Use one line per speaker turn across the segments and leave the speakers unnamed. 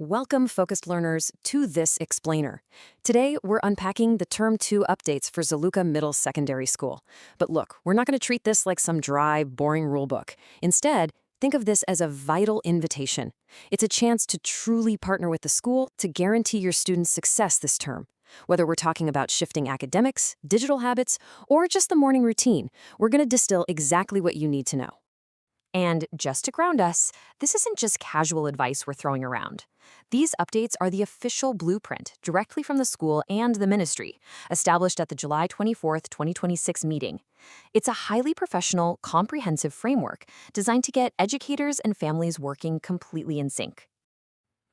Welcome, focused learners, to this explainer. Today, we're unpacking the Term 2 updates for Zalewka Middle Secondary School. But look, we're not going to treat this like some dry, boring rulebook. Instead, think of this as a vital invitation. It's a chance to truly partner with the school to guarantee your students' success this term. Whether we're talking about shifting academics, digital habits, or just the morning routine, we're going to distill exactly what you need to know. And just to ground us, this isn't just casual advice we're throwing around. These updates are the official blueprint directly from the school and the ministry, established at the July 24th, 2026 meeting. It's a highly professional, comprehensive framework designed to get educators and families working completely in sync.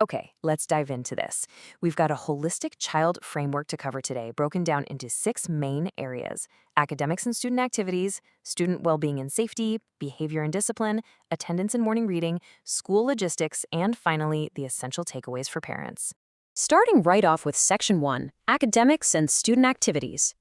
Okay, let's dive into this. We've got a holistic child framework to cover today, broken down into 6 main areas: academics and student activities, student well-being and safety, behavior and discipline, attendance and morning reading, school logistics, and finally, the essential takeaways for parents. Starting right off with Section 1, academics and student activities.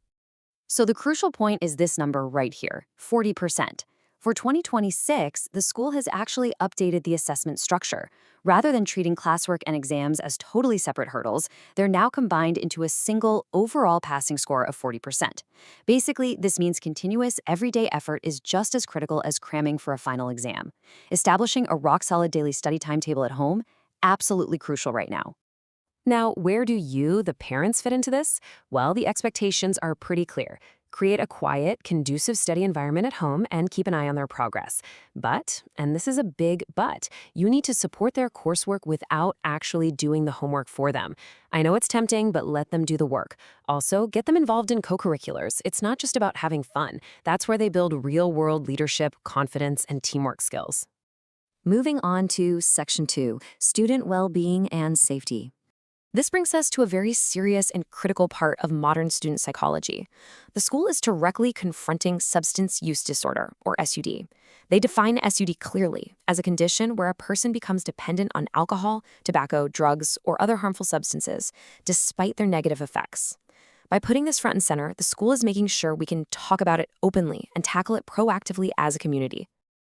So the crucial point is this number right here, 40%. For 2026, the school has actually updated the assessment structure. Rather than treating classwork and exams as totally separate hurdles, they're now combined into a single overall passing score of 40%. Basically, this means continuous, everyday effort is just as critical as cramming for a final exam. Establishing a rock-solid daily study timetable at home, absolutely crucial right now. Now, where do you, the parents, fit into this? Well, the expectations are pretty clear. Create a quiet, conducive study environment at home and keep an eye on their progress. But, and this is a big but, you need to support their coursework without actually doing the homework for them. I know it's tempting, but let them do the work. Also, get them involved in co-curriculars. It's not just about having fun. That's where they build real-world leadership, confidence, and teamwork skills. Moving on to Section 2, Student Well-being and Safety. This brings us to a very serious and critical part of modern student psychology. The school is directly confronting substance use disorder, or SUD. They define SUD clearly as a condition where a person becomes dependent on alcohol, tobacco, drugs, or other harmful substances, despite their negative effects. By putting this front and center, the school is making sure we can talk about it openly and tackle it proactively as a community.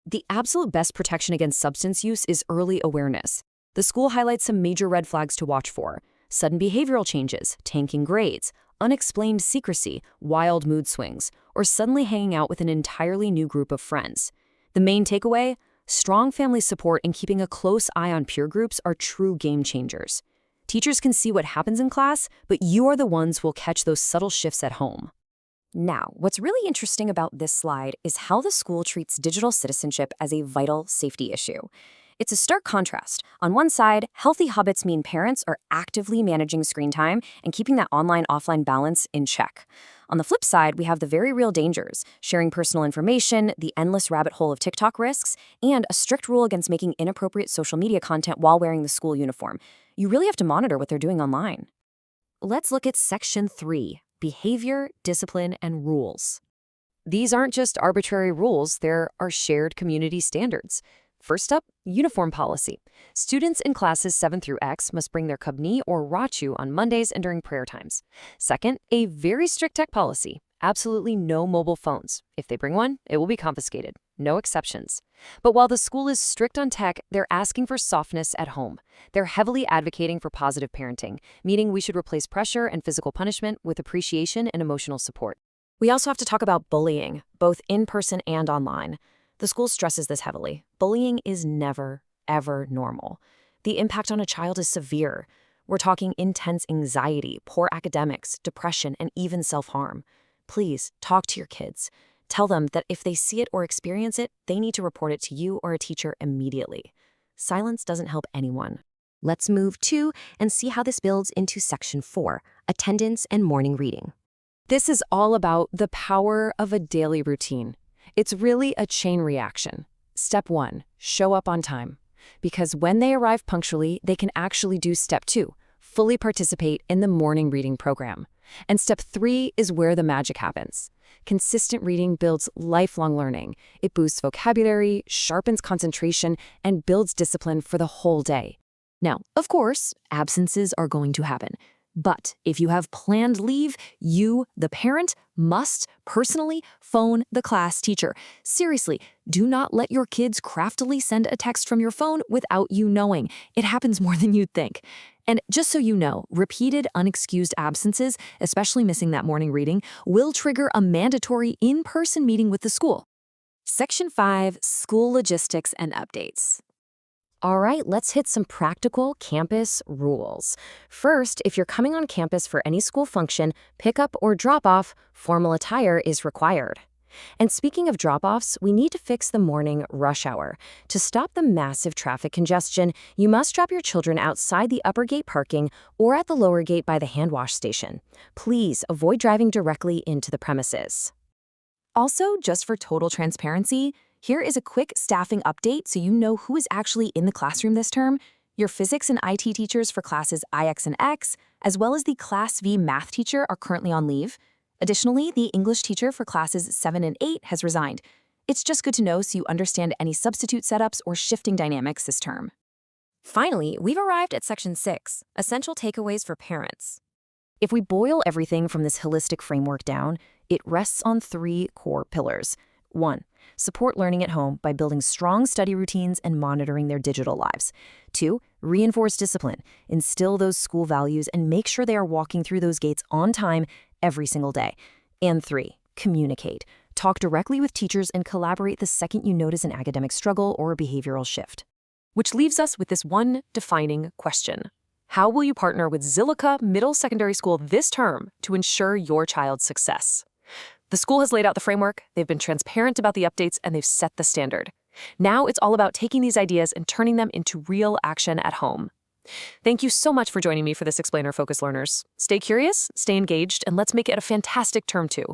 The absolute best protection against substance use is early awareness. The school highlights some major red flags to watch for: sudden behavioral changes, tanking grades, unexplained secrecy, wild mood swings, or suddenly hanging out with an entirely new group of friends. The main takeaway? Strong family support and keeping a close eye on peer groups are true game changers. Teachers can see what happens in class, but you are the ones who will catch those subtle shifts at home. Now, what's really interesting about this slide is how the school treats digital citizenship as a vital safety issue. It's a stark contrast. On one side, healthy habits mean parents are actively managing screen time and keeping that online-offline balance in check. On the flip side, we have the very real dangers: sharing personal information, the endless rabbit hole of TikTok risks, and a strict rule against making inappropriate social media content while wearing the school uniform. You really have to monitor what they're doing online. Let's look at Section 3, Behavior, Discipline, and Rules. These aren't just arbitrary rules, there are shared community standards. First up, uniform policy. Students in classes 7 through X must bring their kabni or rachu on Mondays and during prayer times. Second, a very strict tech policy. Absolutely no mobile phones. If they bring one, it will be confiscated. No exceptions. But while the school is strict on tech, they're asking for softness at home. They're heavily advocating for positive parenting, meaning we should replace pressure and physical punishment with appreciation and emotional support. We also have to talk about bullying, both in person and online. The school stresses this heavily. Bullying is never, ever normal. The impact on a child is severe. We're talking intense anxiety, poor academics, depression, and even self-harm. Please talk to your kids. Tell them that if they see it or experience it, they need to report it to you or a teacher immediately. Silence doesn't help anyone. Let's move to and see how this builds into Section 4, Attendance and Morning Reading. This is all about the power of a daily routine. It's really a chain reaction. Step 1, show up on time. Because when they arrive punctually, they can actually do Step 2, fully participate in the morning reading program. And Step 3 is where the magic happens. Consistent reading builds lifelong learning. It boosts vocabulary, sharpens concentration, and builds discipline for the whole day. Now, of course, absences are going to happen. But if you have planned leave, you, the parent, must personally phone the class teacher. Seriously, do not let your kids craftily send a text from your phone without you knowing. It happens more than you'd think. And just so you know, repeated unexcused absences, especially missing that morning reading, will trigger a mandatory in-person meeting with the school. Section 5, School Logistics and Updates. All right, let's hit some practical campus rules. First, if you're coming on campus for any school function, pickup or drop-off, formal attire is required. And speaking of drop-offs, we need to fix the morning rush hour. To stop the massive traffic congestion, you must drop your children outside the upper gate parking or at the lower gate by the hand wash station. Please avoid driving directly into the premises. Also, just for total transparency, here is a quick staffing update so you know who is actually in the classroom this term. Your physics and IT teachers for classes IX and X, as well as the Class V math teacher are currently on leave. Additionally, the English teacher for classes 7 and 8 has resigned. It's just good to know so you understand any substitute setups or shifting dynamics this term. Finally, we've arrived at Section 6, Essential Takeaways for Parents. If we boil everything from this holistic framework down, it rests on 3 core pillars. 1. Support learning at home by building strong study routines and monitoring their digital lives. 2. Reinforce discipline, instill those school values, and make sure they are walking through those gates on time every single day. And 3. Communicate. Talk directly with teachers and collaborate the second you notice an academic struggle or a behavioral shift. Which leaves us with this one defining question. How will you partner with Zilliqa Middle Secondary School this term to ensure your child's success? The school has laid out the framework, they've been transparent about the updates, and they've set the standard. Now it's all about taking these ideas and turning them into real action at home. Thank you so much for joining me for this Explainer Focus Learners. Stay curious, stay engaged, and let's make it a fantastic term 2.